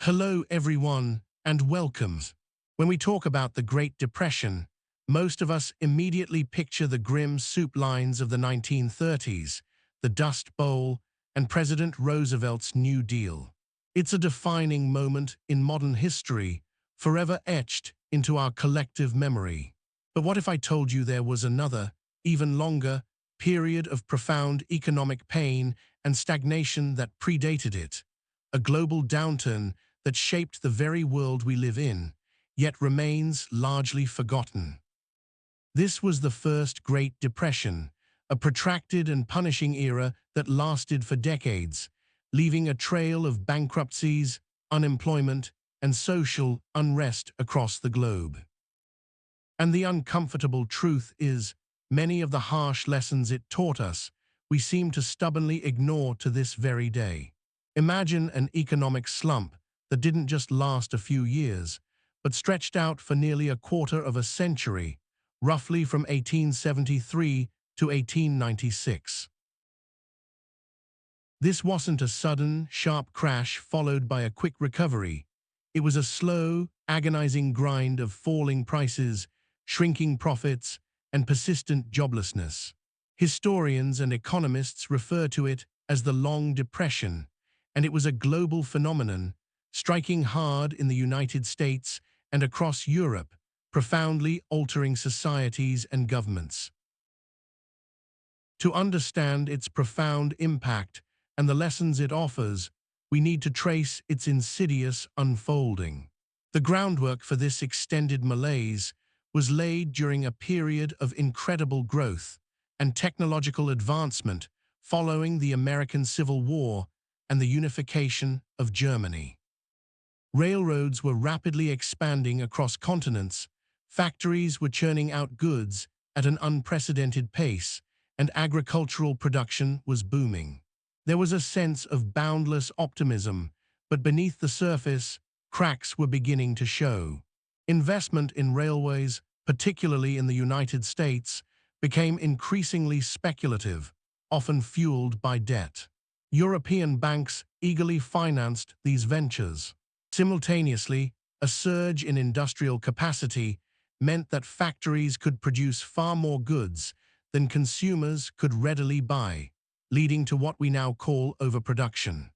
Hello, everyone, and welcome. When we talk about the Great Depression, most of us immediately picture the grim soup lines of the 1930s, the Dust Bowl, and President Roosevelt's New Deal. It's a defining moment in modern history, forever etched into our collective memory. But what if I told you there was another, even longer, period of profound economic pain and stagnation that predated it? A global downturn that shaped the very world we live in, yet remains largely forgotten. This was the First Great Depression, a protracted and punishing era that lasted for decades, leaving a trail of bankruptcies, unemployment, and social unrest across the globe. And the uncomfortable truth is, many of the harsh lessons it taught us, we seem to stubbornly ignore to this very day. Imagine an economic slump that didn't just last a few years, but stretched out for nearly a quarter of a century, roughly from 1873 to 1896. This wasn't a sudden, sharp crash followed by a quick recovery. It was a slow, agonizing grind of falling prices, shrinking profits, and persistent joblessness. Historians and economists refer to it as the Long Depression, and it was a global phenomenon, striking hard in the United States and across Europe, profoundly altering societies and governments. To understand its profound impact and the lessons it offers, we need to trace its insidious unfolding. The groundwork for this extended malaise was laid during a period of incredible growth and technological advancement following the American Civil War and the unification of Germany. Railroads were rapidly expanding across continents, factories were churning out goods at an unprecedented pace, and agricultural production was booming. There was a sense of boundless optimism, but beneath the surface, cracks were beginning to show. Investment in railways, particularly in the United States, became increasingly speculative, often fueled by debt. European banks eagerly financed these ventures. Simultaneously, a surge in industrial capacity meant that factories could produce far more goods than consumers could readily buy, leading to what we now call overproduction.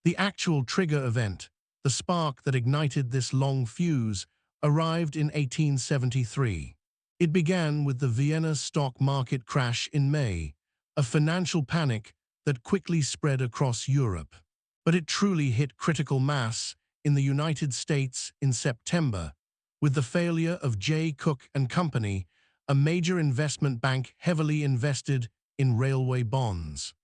The actual trigger event, the spark that ignited this long fuse, arrived in 1873. It began with the Vienna stock market crash in May, a financial panic that quickly spread across Europe. But it truly hit critical mass in the United States in September, with the failure of J. Cook and Company, a major investment bank heavily invested in railway bonds.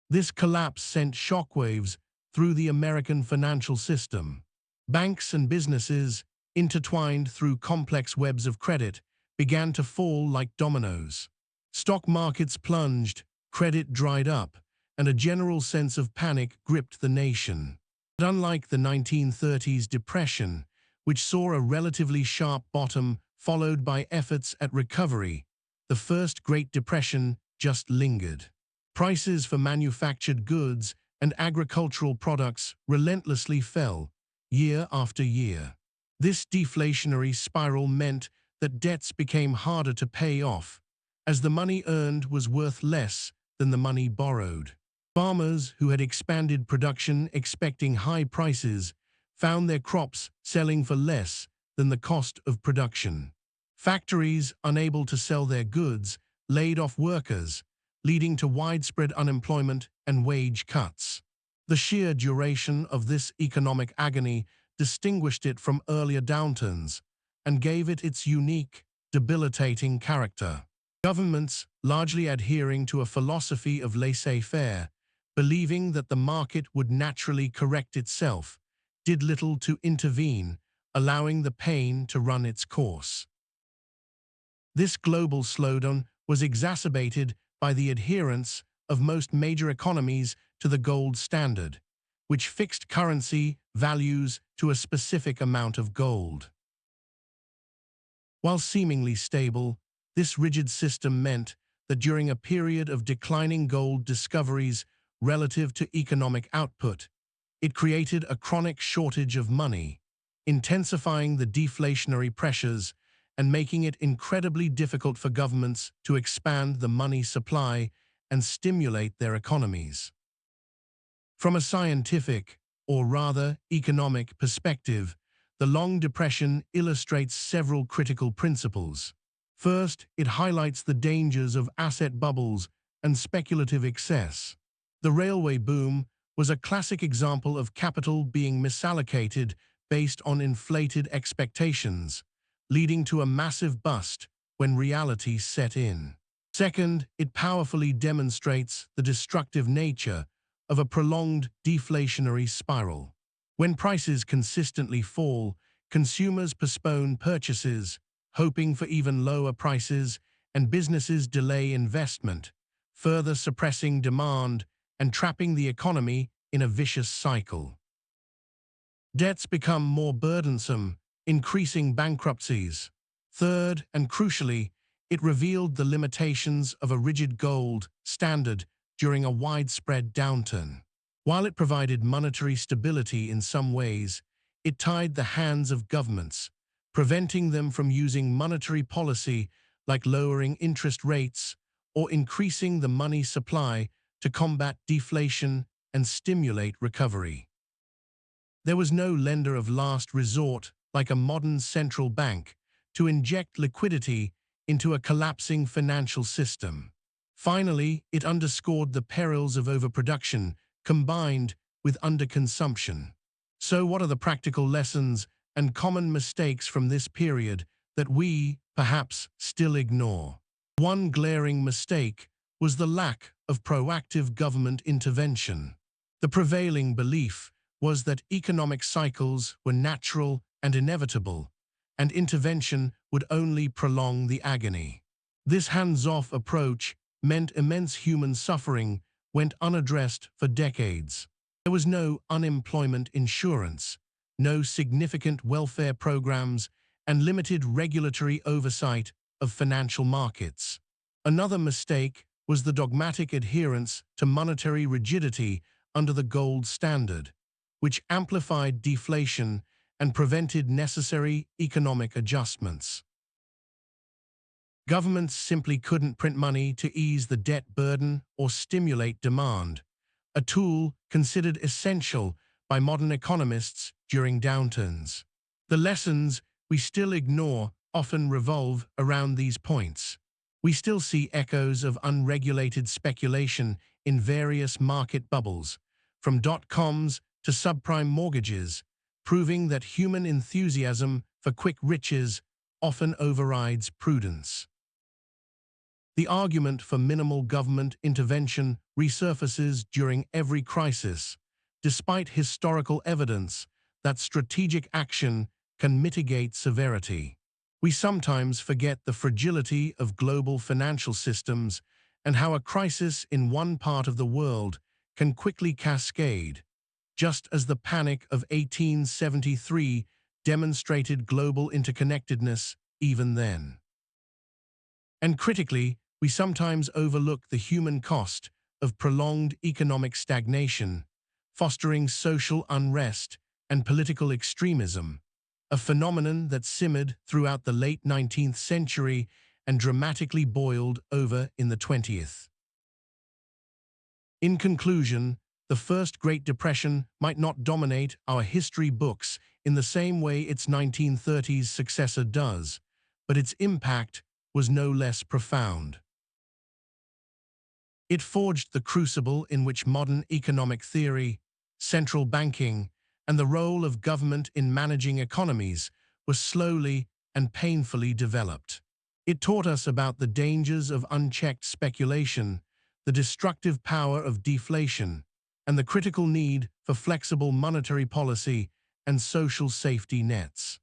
This collapse sent shockwaves through the American financial system. Banks and businesses, intertwined through complex webs of credit, began to fall like dominoes. Stock markets plunged, credit dried up, and a general sense of panic gripped the nation. But unlike the 1930s depression, which saw a relatively sharp bottom followed by efforts at recovery, the First Great Depression just lingered. Prices for manufactured goods and agricultural products relentlessly fell, year after year. This deflationary spiral meant that debts became harder to pay off, as the money earned was worth less than the money borrowed. Farmers who had expanded production expecting high prices found their crops selling for less than the cost of production. Factories, unable to sell their goods, laid off workers, leading to widespread unemployment and wage cuts. The sheer duration of this economic agony distinguished it from earlier downturns and gave it its unique, debilitating character. Governments, largely adhering to a philosophy of laissez-faire, believing that the market would naturally correct itself, did little to intervene, allowing the pain to run its course. This global slowdown was exacerbated by the adherence of most major economies to the gold standard, which fixed currency values to a specific amount of gold. While seemingly stable, this rigid system meant that during a period of declining gold discoveries relative to economic output, It created a chronic shortage of money, intensifying the deflationary pressures and making it incredibly difficult for governments to expand the money supply and stimulate their economies. From a scientific, or rather economic perspective, the Long Depression illustrates several critical principles. First, it highlights the dangers of asset bubbles and speculative excess. The railway boom was a classic example of capital being misallocated based on inflated expectations, leading to a massive bust when reality set in. Second, it powerfully demonstrates the destructive nature of a prolonged deflationary spiral. When prices consistently fall, consumers postpone purchases, hoping for even lower prices, and businesses delay investment, further suppressing demand and trapping the economy in a vicious cycle. Debts become more burdensome, increasing bankruptcies. Third, and crucially, it revealed the limitations of a rigid gold standard during a widespread downturn. While it provided monetary stability in some ways, it tied the hands of governments, preventing them from using monetary policy like lowering interest rates or increasing the money supply to combat deflation and stimulate recovery. There was no lender of last resort like a modern central bank to inject liquidity into a collapsing financial system. Finally, it underscored the perils of overproduction combined with underconsumption. So what are the practical lessons and common mistakes from this period that we, perhaps, still ignore? One glaring mistake was the lack of proactive government intervention. The prevailing belief was that economic cycles were natural and inevitable, and intervention would only prolong the agony. This hands-off approach meant immense human suffering went unaddressed for decades. There was no unemployment insurance, no significant welfare programs, and limited regulatory oversight of financial markets. Another mistake was the dogmatic adherence to monetary rigidity under the gold standard, which amplified deflation and prevented necessary economic adjustments. Governments simply couldn't print money to ease the debt burden or stimulate demand, a tool considered essential by modern economists during downturns. The lessons we still ignore often revolve around these points. We still see echoes of unregulated speculation in various market bubbles, from dot-coms to subprime mortgages, proving that human enthusiasm for quick riches often overrides prudence. The argument for minimal government intervention resurfaces during every crisis, despite historical evidence that strategic action can mitigate severity. We sometimes forget the fragility of global financial systems and how a crisis in one part of the world can quickly cascade, just as the panic of 1873 demonstrated global interconnectedness even then. And critically, we sometimes overlook the human cost of prolonged economic stagnation, fostering social unrest and political extremism, a phenomenon that simmered throughout the late 19th century and dramatically boiled over in the 20th. In conclusion, the First Great Depression might not dominate our history books in the same way its 1930s successor does, but its impact was no less profound. It forged the crucible in which modern economic theory, central banking, and the role of government in managing economies were slowly and painfully developed. It taught us about the dangers of unchecked speculation, the destructive power of deflation, and the critical need for flexible monetary policy and social safety nets.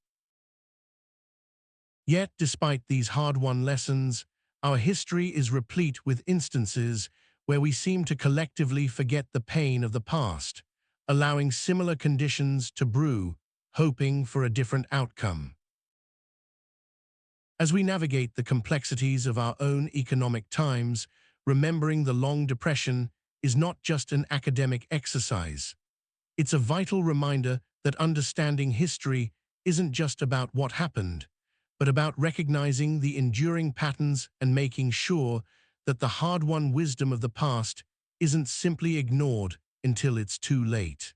Yet, despite these hard-won lessons, our history is replete with instances where we seem to collectively forget the pain of the past, allowing similar conditions to brew, hoping for a different outcome. As we navigate the complexities of our own economic times, remembering the Long Depression is not just an academic exercise. It's a vital reminder that understanding history isn't just about what happened, but about recognizing the enduring patterns and making sure that the hard-won wisdom of the past isn't simply ignored until it's too late.